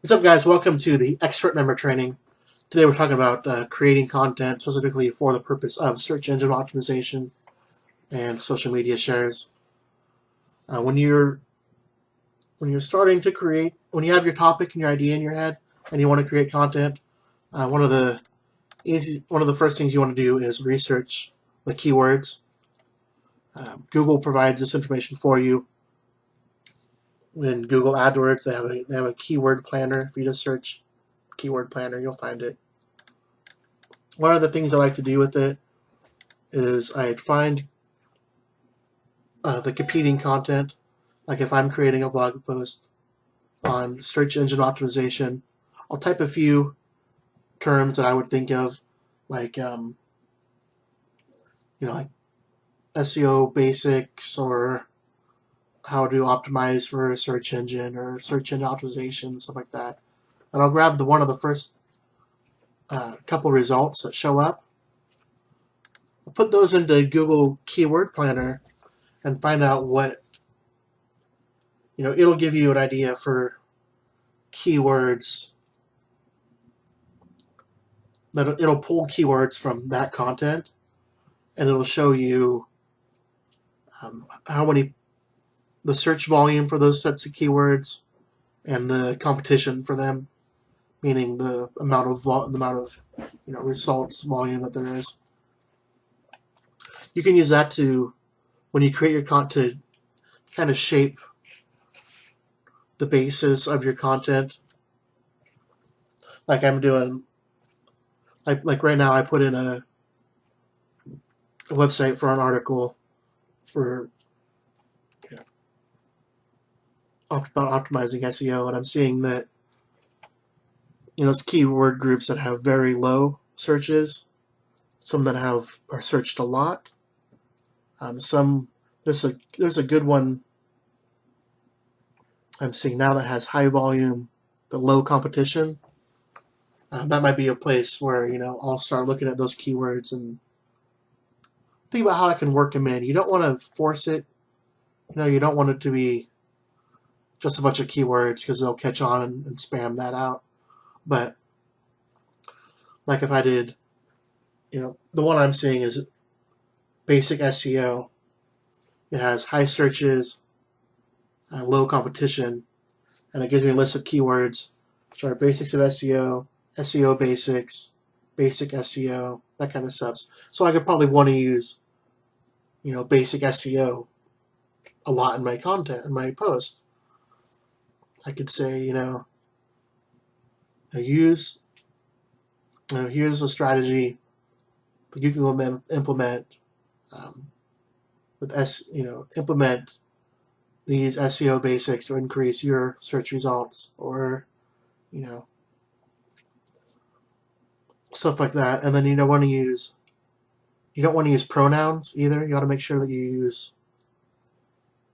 What's up, guys? Welcome to the Expert Member Training. Today we're talking about creating content specifically for the purpose of search engine optimization and social media shares. When you're starting to create, when you have your topic and your idea in your head and you want to create content, one of the first things you want to do is research the keywords. Google provides this information for you. In Google AdWords, they have a keyword planner. If you just search keyword planner, you'll find it. One of the things I like to do with it is I'd find the competing content. Like if I'm creating a blog post on search engine optimization, I'll type a few terms that I would think of, like like SEO basics or how to optimize for a search engine or search engine optimization, stuff like that. And I'll grab one of the first couple results that show up. I'll put those into Google Keyword Planner and find out what, it'll give you an idea for keywords. It'll pull keywords from that content, and it'll show you the search volume for those sets of keywords and the competition for them, meaning the amount of results volume that there is. You can use that to, when you create your content, to kind of shape the basis of your content. Like I'm doing, like right now I put in a website for an article for about optimizing SEO, and I'm seeing that those keyword groups that have very low searches, some that are searched a lot. There's a good one I'm seeing now that has high volume but low competition. That might be a place where I'll start looking at those keywords and think about how I can work them in. You don't want to force it. You don't want it to be just a bunch of keywords because they'll catch on and spam that out. But like if I did, the one I'm seeing is basic SEO. It has high searches, low competition, and it gives me a list of keywords, which are basics of SEO, SEO basics, basic SEO, that kind of stuff. So I could probably want to use, basic SEO a lot in my content, in my post. I could say, here's a strategy that you can implement implement these SEO basics to increase your search results, or stuff like that. And then you don't want to use pronouns either. You got to make sure that you use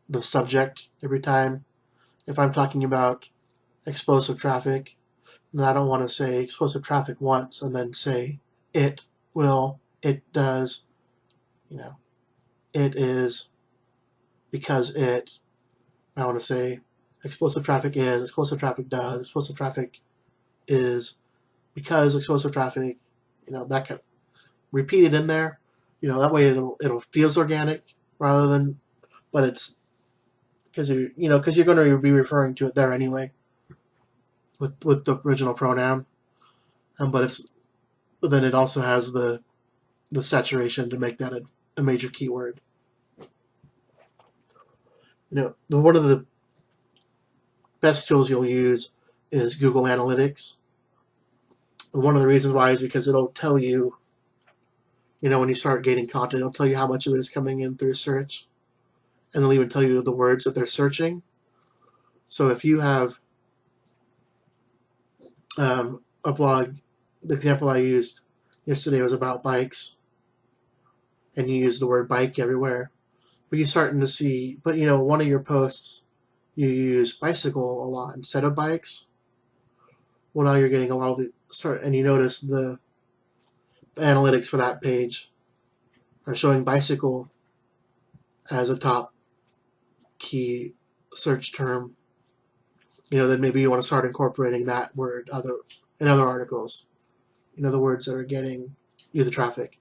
the subject every time. If I'm talking about explosive traffic, then I don't want to say explosive traffic once and then say it will, it does, it is, because it. I want to say explosive traffic is, explosive traffic does, explosive traffic is, because explosive traffic, that can repeat it in there. That way it'll feels organic rather than, but it's because you're going to be referring to it there anyway with the original pronoun. But then it also has the saturation to make that a major keyword. One of the best tools you'll use is Google Analytics. And one of the reasons why is because it'll tell you, when you start getting content, it'll tell you how much of it is coming in through search. And it'll even tell you the words that they're searching. So if you have a blog, the example I used yesterday was about bikes, and you use the word bike everywhere. But you're starting to see, one of your posts, you use bicycle a lot instead of bikes. Well, now you're getting a lot of and you notice the analytics for that page are showing bicycle as a top key search term. then maybe you want to start incorporating that word in other articles, the words that are getting you the traffic.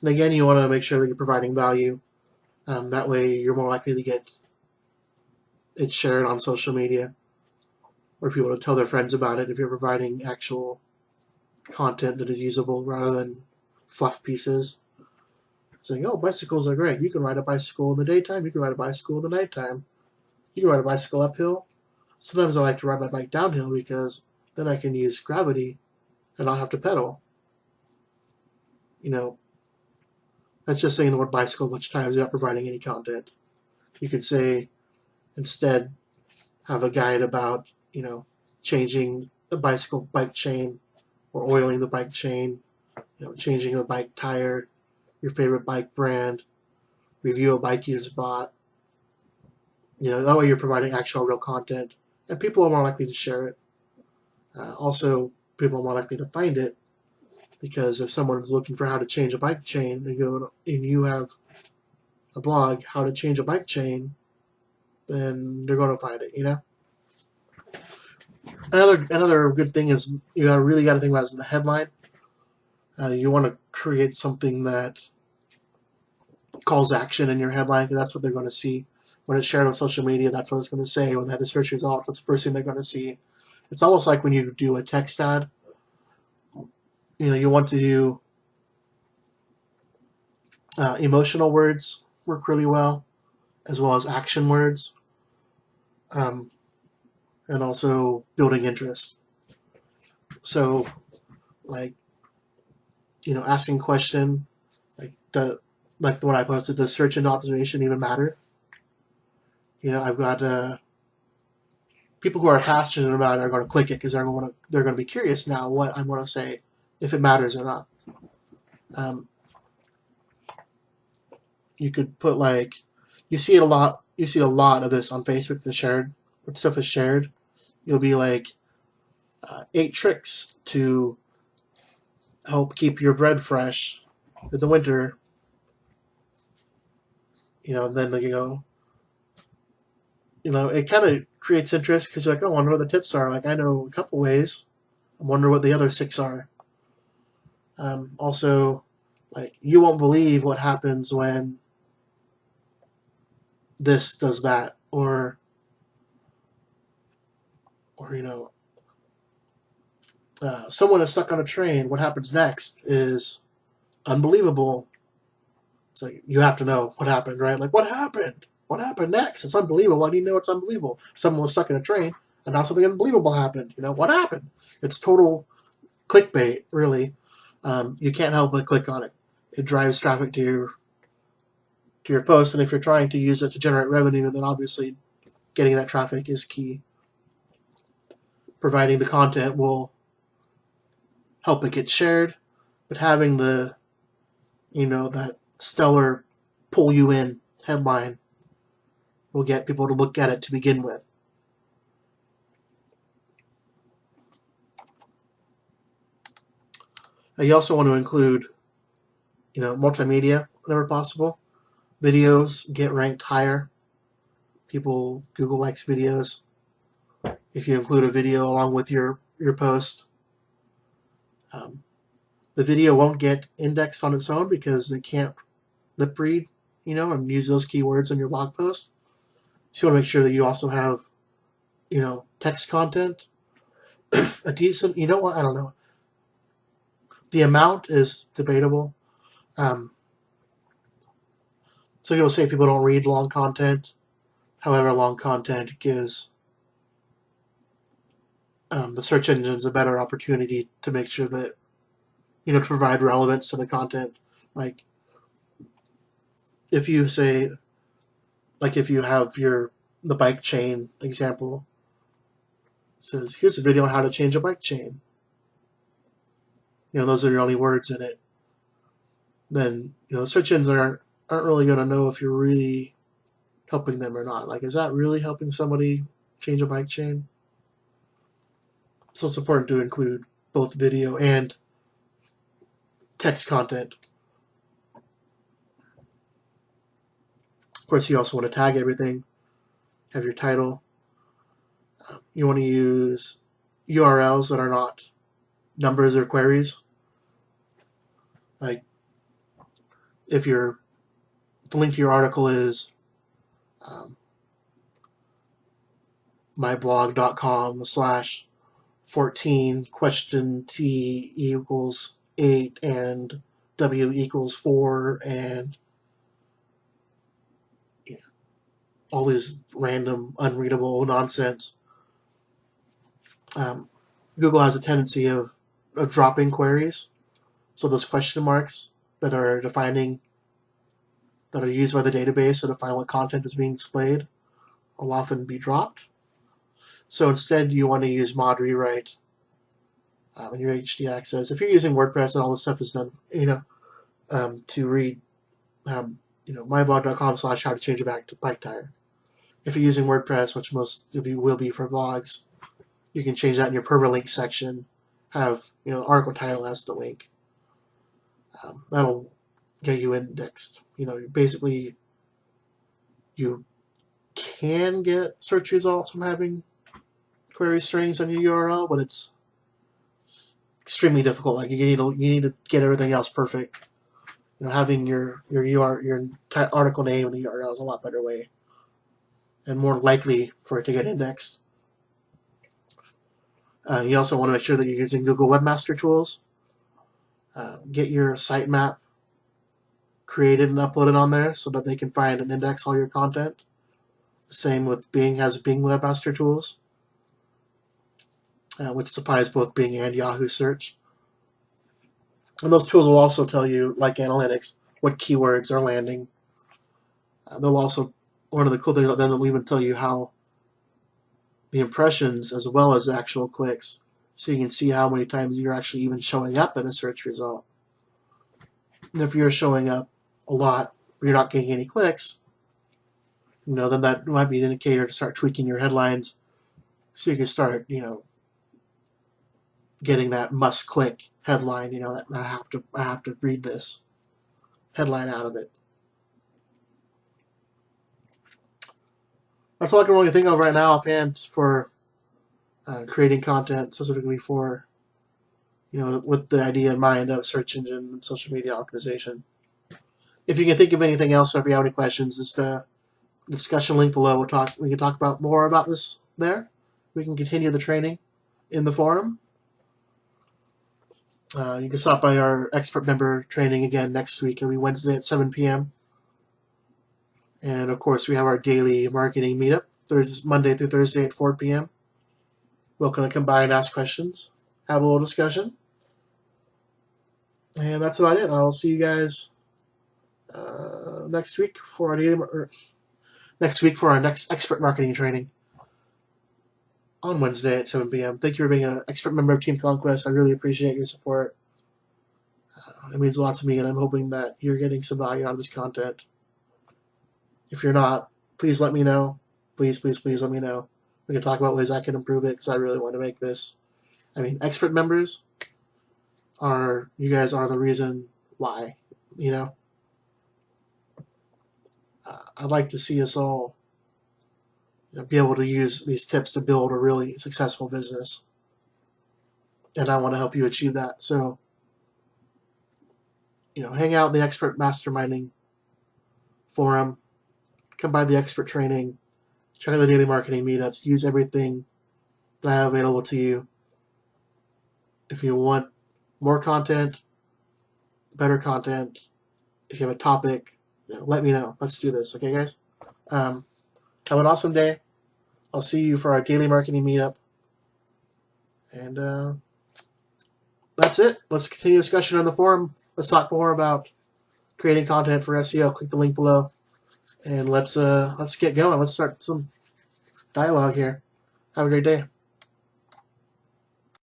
And again, you want to make sure that you're providing value. That way you're more likely to get it shared on social media, or people to tell their friends about it if you're providing actual content that is usable rather than fluff pieces. Saying, oh, bicycles are great. You can ride a bicycle in the daytime. You can ride a bicycle in the nighttime. You can ride a bicycle uphill. Sometimes I like to ride my bike downhill because then I can use gravity and not have to pedal. That's just saying the word bicycle a bunch of times without providing any content. You could say, instead, have a guide about, changing the bicycle bike chain or oiling the bike chain, changing a bike tire, your favorite bike brand, review a bike you just bought. That way you're providing actual real content, and people are more likely to share it. Also, people are more likely to find it, because if someone's looking for how to change a bike chain and you have a blog, how to change a bike chain, then they're going to find it, Another good thing is you really got to think about is the headline. You want to create something that calls action in your headline, because that's what they're going to see. When it's shared on social media, that's what it's going to say. When they have the search results, that's the first thing they're going to see. It's almost like when you do a text ad. You want to do emotional words work really well, as well as action words, and also building interest. So, like, asking question, like the one I posted, does search and optimization even matter? I've got people who are passionate about it are going to click it because they're going to be curious now what I'm going to say, if it matters or not. You could put you see it a lot. You see a lot of this on Facebook. When stuff is shared, you'll be like 8 tricks to help keep your bread fresh in the winter. And then it kind of creates interest because you're like, oh, I wonder what the tips are. Like, I know a couple ways. I wonder what the other 6 are. Also, you won't believe what happens when this does that, or someone is stuck on a train. What happens next is unbelievable. It's like, you have to know what happened, right? Like, what happened? What happened next? It's unbelievable. Why do you know it's unbelievable? Someone was stuck in a train, and now something unbelievable happened. What happened? It's total clickbait, really. You can't help but click on it. It drives traffic to your post, and if you're trying to use it to generate revenue, then obviously getting that traffic is key. Providing the content will help it get shared, but having that stellar pull you in headline will get people to look at it to begin with. You also want to include, multimedia whenever possible. Videos get ranked higher. Google likes videos. If you include a video along with your post, the video won't get indexed on its own because they can't lip read, and use those keywords in your blog post. So you want to make sure that you also have, text content. A decent, I don't know. The amount is debatable. So you'll say people don't read long content. However, long content gives the search engines a better opportunity to make sure that, to provide relevance to the content. Like, if you say, if you have the bike chain example, it says, here's a video on how to change a bike chain. Those are your only words in it. Then, the search engines aren't really going to know if you're really helping them or not. Like, is that really helping somebody change a bike chain? So it's important to include both video and text content. Of course, you also want to tag everything. have your title. You want to use URLs that are not numbers or queries. Like if the link to your article is myblog.com/14 question T equals 8 and W equals 4 and all these random unreadable nonsense. Google has a tendency of dropping queries. So those question marks that are used by the database to define what content is being displayed will often be dropped. So instead you want to use mod rewrite in your HD access. If you're using WordPress and all this stuff is done, to read, myblog.com/how to change a bike tire. If you're using WordPress, which most of you will be for blogs, you can change that in your permalink section. Have the article title as the link. That'll get you indexed. Basically, you can get search results from having query strings on your URL, but it's extremely difficult. Like you need to get everything else perfect. Having your article name and the URL is a lot better way and more likely for it to get indexed. You also want to make sure that you're using Google Webmaster Tools. Get your sitemap created and uploaded on there so that they can find and index all your content. The same with Bing has Bing Webmaster Tools, which supplies both Bing and Yahoo search. And those tools will also tell you, like analytics, what keywords are landing. They'll also, one of the cool things about them, they'll even tell you how the impressions as well as the actual clicks, so you can see how many times you're actually even showing up in a search result. And if you're showing up a lot but you're not getting any clicks, then that might be an indicator to start tweaking your headlines so you can start, getting that must-click headline, that I have to read this headline out of it. That's all I can really think of right now offhand for creating content specifically for, with the idea in mind of search engine and social media optimization. If you can think of anything else, or if you have any questions, just the discussion link below. We can talk about more about this there. We can continue the training in the forum. You can stop by our expert member training again next week. It'll be Wednesday at 7 p.m. And of course, we have our daily marketing meetup, Monday through Thursday at 4 p.m. Welcome to come by and ask questions, have a little discussion. And that's about it. I'll see you guys next week for our next expert marketing training on Wednesday at 7 p.m. Thank you for being an expert member of Team Conquest. I really appreciate your support. It means a lot to me, and I'm hoping that you're getting some value out of this content. If you're not, please let me know. Please, please, please let me know. We can talk about ways I can improve it because I really want to make this. Expert members you guys are the reason why, I'd like to see us all be able to use these tips to build a really successful business. And I want to help you achieve that. So, hang out in the expert masterminding forum, come by the expert training, check out the daily marketing meetups, use everything that I have available to you. If you want more content, better content, if you have a topic, let me know. Let's do this, okay, guys? Have an awesome day. I'll see you for our daily marketing meetup. And that's it. Let's continue discussion on the forum. Let's talk more about creating content for SEO. Click the link below, and let's get going. Let's start some dialogue here. Have a great day.